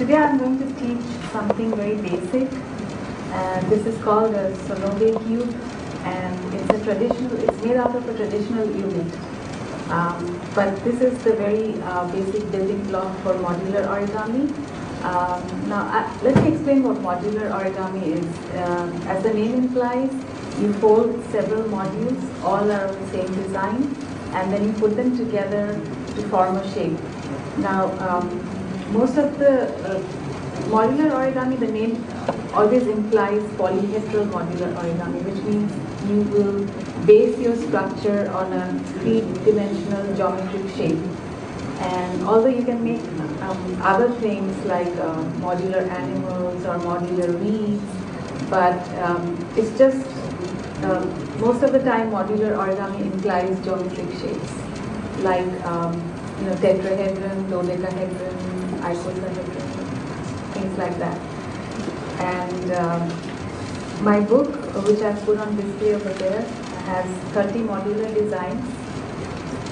Today I'm going to teach something very basic. This is called a Sunnyvale cube, and it's made out of a traditional unit. But this is the very basic building block for modular origami. Let me explain what modular origami is. As the name implies, you fold several modules, all are of the same design, and then you put them together to form a shape. Now, most of the modular origami, the name always implies polyhedral modular origami, which means you will base your structure on a three-dimensional geometric shape. And although you can make other things like modular animals or modular weeds, but it's just most of the time modular origami implies geometric shapes like tetrahedron, dodecahedron, icosahedron, things like that. And my book, which I've put on display over there, has 30 modular designs.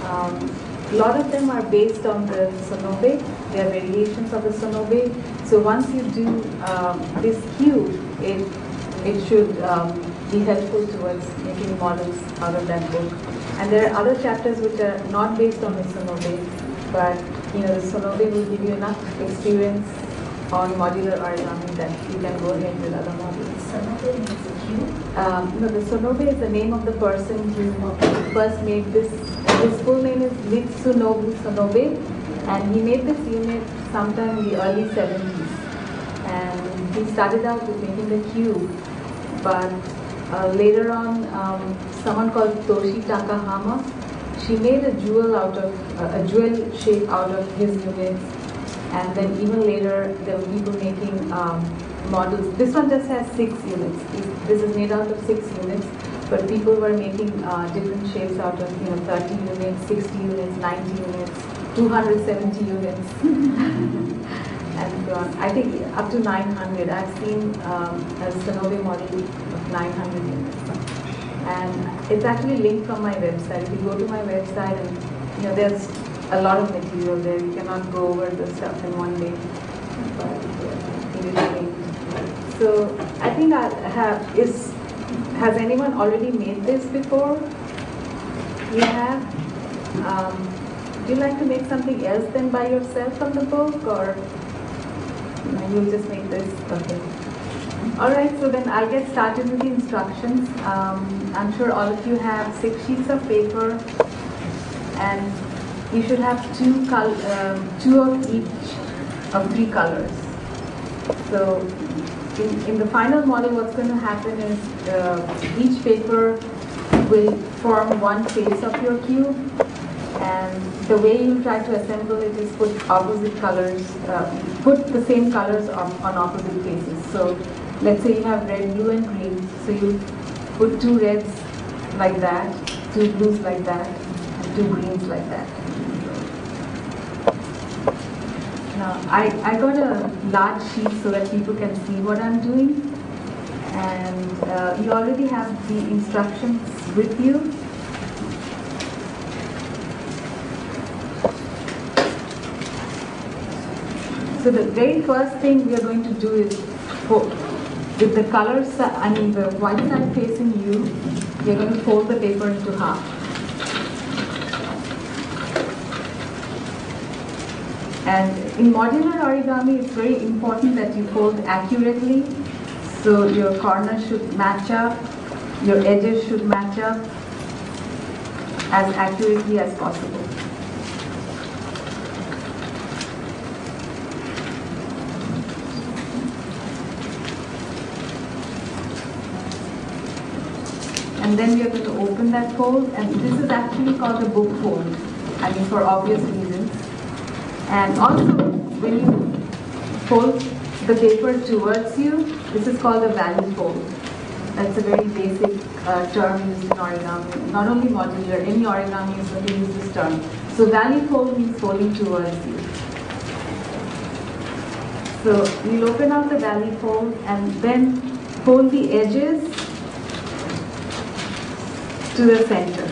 A lot of them are based on the Sunnyvale. They are variations of the Sunnyvale. So once you do this cube, it should be helpful towards making models out of that book. And there are other chapters which are not based on the Sunnyvale, but the Sunnyvale will give you enough experience on modular origami that you can go ahead with other models. Sunnyvale means a cube? No, the Sunnyvale is the name of the person who first made this. His full name is Mitsunobu Sunnyvale, and he made this unit sometime in the early 70s. And he started out with making the cube, but later on, someone called Toshi Takahama, she made a jewel shape out of his units. And then even later, there were people making models. This one just has 6 units. This is made out of 6 units, but people were making different shapes out of 30 units, 60 units, 90 units, 270 units, and so on. I think up to 900. I've seen a Sunnyvale model of 900 units. And it's actually linked from my website. If you go to my website, and there's a lot of material there. You cannot go over the stuff in one day. But it is linked. So I think has anyone already made this before? You have? Do you like to make something else than by yourself from the book, or you'll just make this? Okay. All right, so then I'll get started with the instructions. I'm sure all of you have 6 sheets of paper, and you should have 2 of each of 3 colors. So in the final model, what's going to happen is each paper will form one face of your cube, and the way you try to assemble it is put opposite colors, put the same colors on opposite faces. So let's say you have red, blue, and green. So you put 2 reds like that, 2 blues like that, and 2 greens like that. Now, I got a large sheet so that people can see what I'm doing, and you already have the instructions with you. So the very first thing we are going to do is, with the colors, the white side facing you, we are going to fold the paper into half. And in modular origami, it's very important that you fold accurately, so your corners should match up, your edges should match up as accurately as possible. And then we are going to open that fold, and this is actually called a book fold, for obvious reasons. And also, when you fold the paper towards you, this is called a valley fold. That's a very basic term used in origami. Not only modular, any origami is going to use this term. So valley fold means folding towards you. So we'll open out the valley fold and then fold the edges to the center.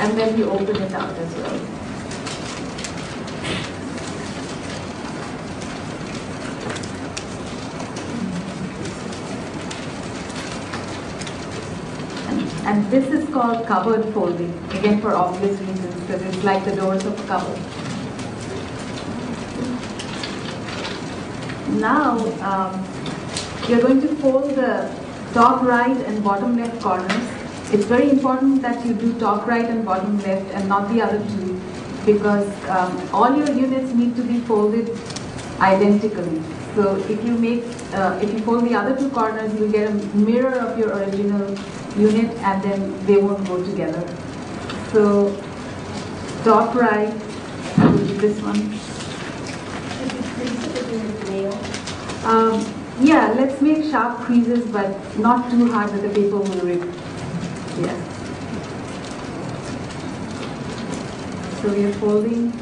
and then we open it out as well. And this is called cupboard folding, again for obvious reasons, because it's like the doors of a cupboard. Now, you're going to fold the top right and bottom left corners. It's very important that you do top right and bottom left and not the other two, because all your units need to be folded identically. So if you fold the other two corners, you'll get a mirror of your original unit, and then they won't go together. So top right will be this one. Yeah, let's make sharp creases, but not too hard that the paper will rip. Yeah. So we are folding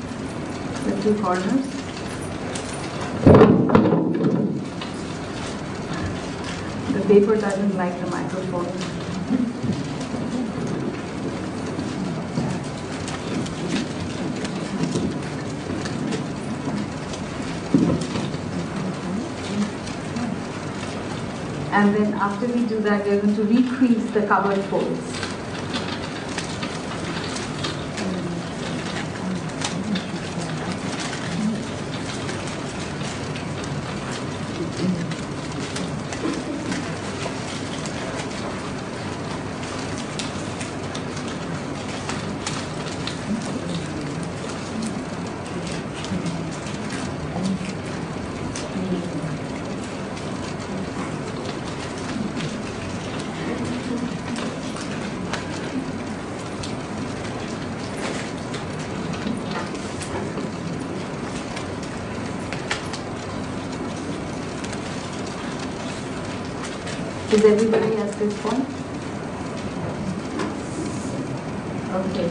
the two corners. The paper doesn't like the microphone. And then after we do that, we're going to recrease the cupboard folds. Is everybody at this point? Okay.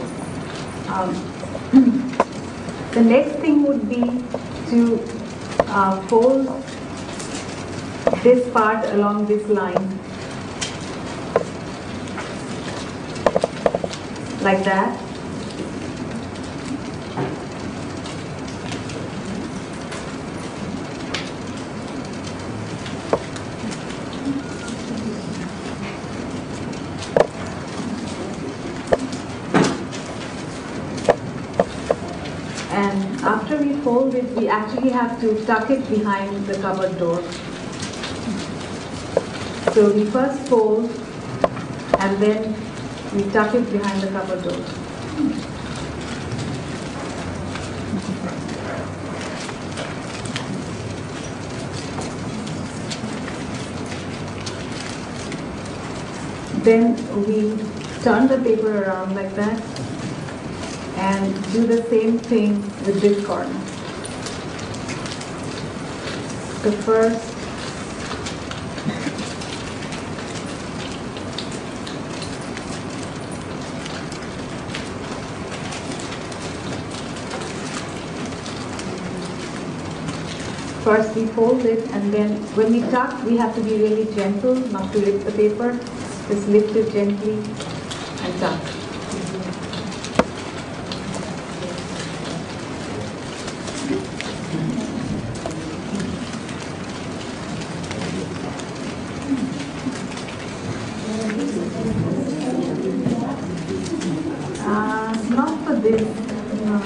The next thing would be to fold this part along this line, like that. And after we fold it, we actually have to tuck it behind the cupboard door. So we first fold, and then we tuck it behind the cupboard door. Then we turn the paper around like that, and do the same thing with this corner. The first, we fold it, and then when we tuck, we have to be really gentle, not to lift the paper. Just lift it gently and tuck. Not for this. No.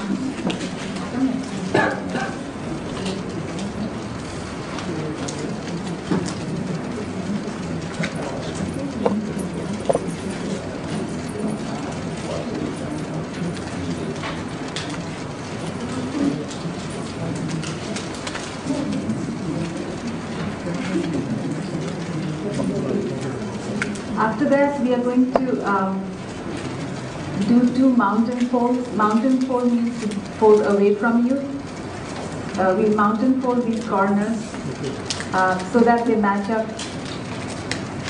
After that, we are going to do two mountain folds. Mountain fold means to fold away from you. We mountain fold these corners so that they match up.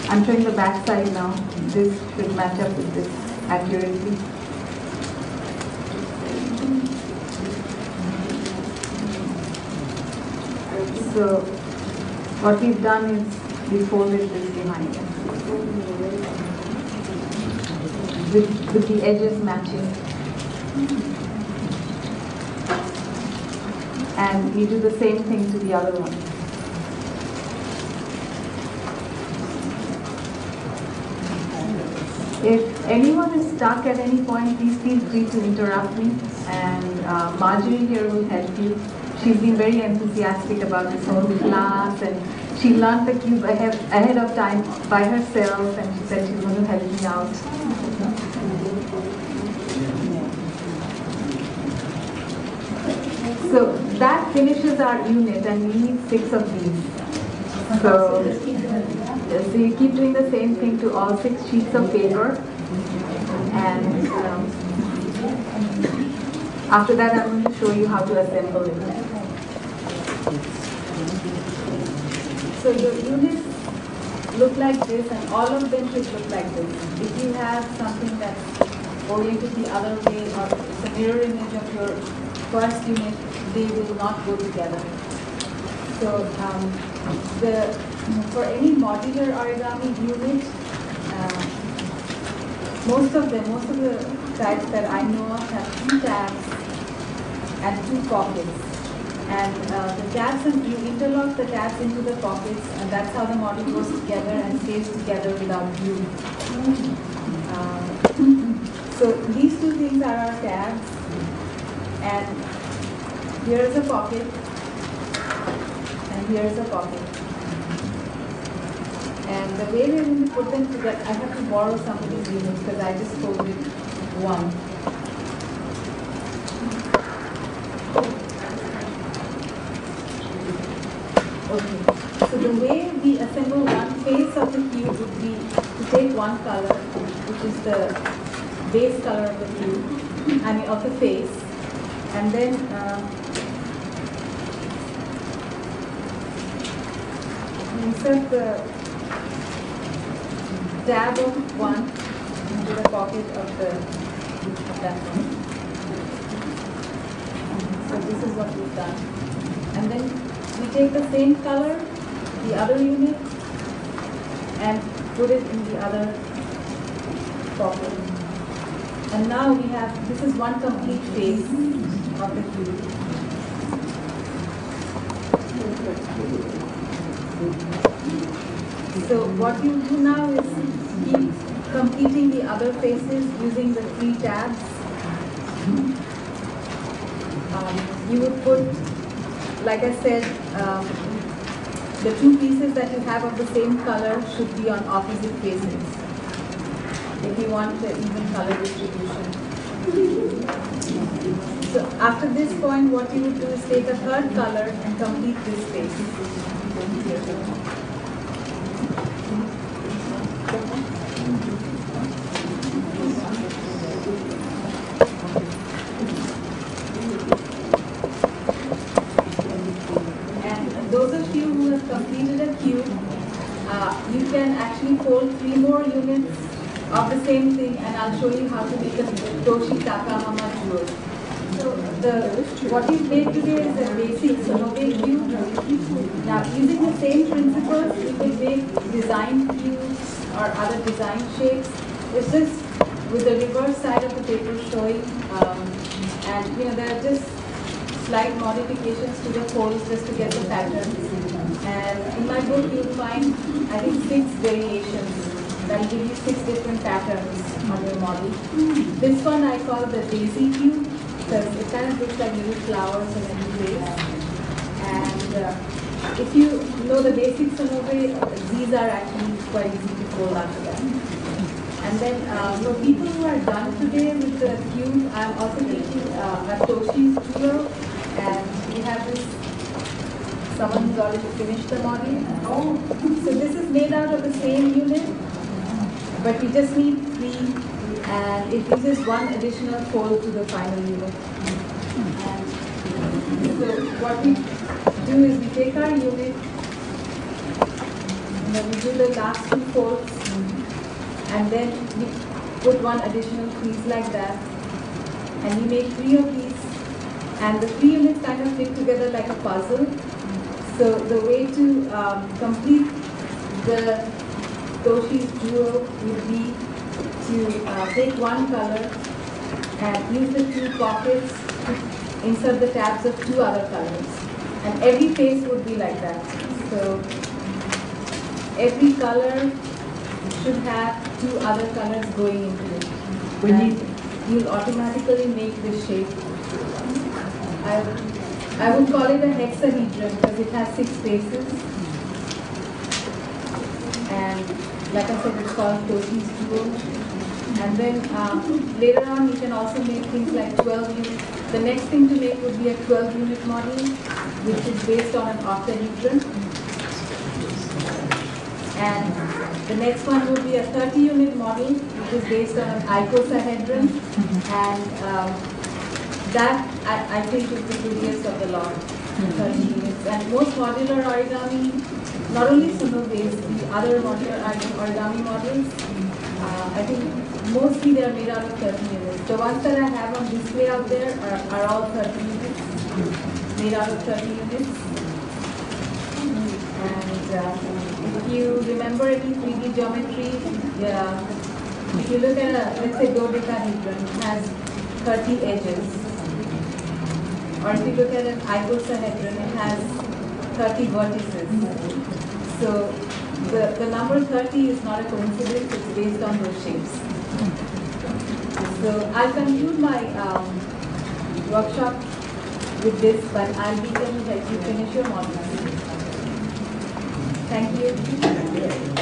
I'm showing the back side now. This should match up with this accurately. So what we've done is we folded this behind us with the edges matching. And we do the same thing to the other one. If anyone is stuck at any point, please feel free to interrupt me, and Marjorie here will help you. She's been very enthusiastic about this whole class, and she learned the cube ahead of time by herself, and she said she's going to help me out. So that finishes our unit, and we need 6 of these. So you keep doing the same thing to all 6 sheets of paper, and after that I'm going to show you how to assemble it. So your units look like this, and all of them should look like this. If you have something that's oriented the other way, or it's a mirror image of your first unit, they will not go together. So for any modular origami unit, most of the types that I know of have 2 tabs and 2 pockets. And the tabs, you interlock the tabs into the pockets, and that's how the model goes together and stays together without glue. So these 2 things are our tabs, and here is a pocket, and here is a pocket. And the way we're going to put them together, I have to borrow somebody's units because I just folded one. Okay, so the way we assemble one face of the cube would be to take one color, which is the base color of the cube, of the face, and then insert the tab of one into the pocket of that one. So this is what we've done. And then we take the same color, the other unit, and put it in the other pocket. And now we have, this is one complete face of the cube. So what you do now is keep completing the other faces using the 3 tabs. You would put, like I said, the 2 pieces that you have of the same color should be on opposite faces if you want the even color distribution. So after this point, what you would do is take a 3rd color and complete this face. And those of you who have completed a cube, you can actually fold 3 more units of the same thing, and I'll show you how to make a Toshi Takahama jewel. So what we've made today is a basic Sunnyvale cube. Now, using the same principles, you can make design cubes or other design shapes. It's just with the reverse side of the paper showing, and there are just slight modifications to the folds just to get the pattern. And in my book, you'll find, I think, 6 variations that will give you 6 different patterns on your model. This one I call the daisy cube because it kind of looks like little flowers in any place. And if you know the basic Sunnyvale, these are actually quite easy to fold after that. And then for people who are done today with the cube, I'm also teaching a Toshi's jewel, and we have this. Someone who's already finished the model. So this is made out of the same unit, but we just need 3, and it uses 1 additional fold to the final unit. And so what we do is we take our unit, and then we do the last 2 folds, and then we put 1 additional crease like that, and we make 3 of these, and the 3 units kind of fit together like a puzzle. So the way to complete the Toshi's jewel would be to take 1 color and use the two pockets to insert the tabs of two other colors. And every face would be like that. So every color should have two other colors going into it. And you'll automatically make this shape. I would call it a hexahedron because it has 6 faces. And like I said, it's called Toshi's duo. And then later on, you can also make things like 12 unit. The next thing to make would be a 12-unit model, which is based on an octahedron. And the next one would be a 30-unit model, which is based on an icosahedron. And that, I think, is the prettiest of the lot, 30 units. And most modular origami, not only Sunnyvale, the other modular origami models, I think mostly they are made out of 30 units. The ones that I have on display out there are all 30 units, made out of 30 units. And if you remember any 3D geometry, if you look at let's say dodecahedron, it has 30 edges. Or if you look at an icosahedron, it has 30 vertices. So the number 30 is not a coincidence, it's based on those shapes. So I'll conclude my workshop with this, but I'll be able to help you finish your model. Thank you.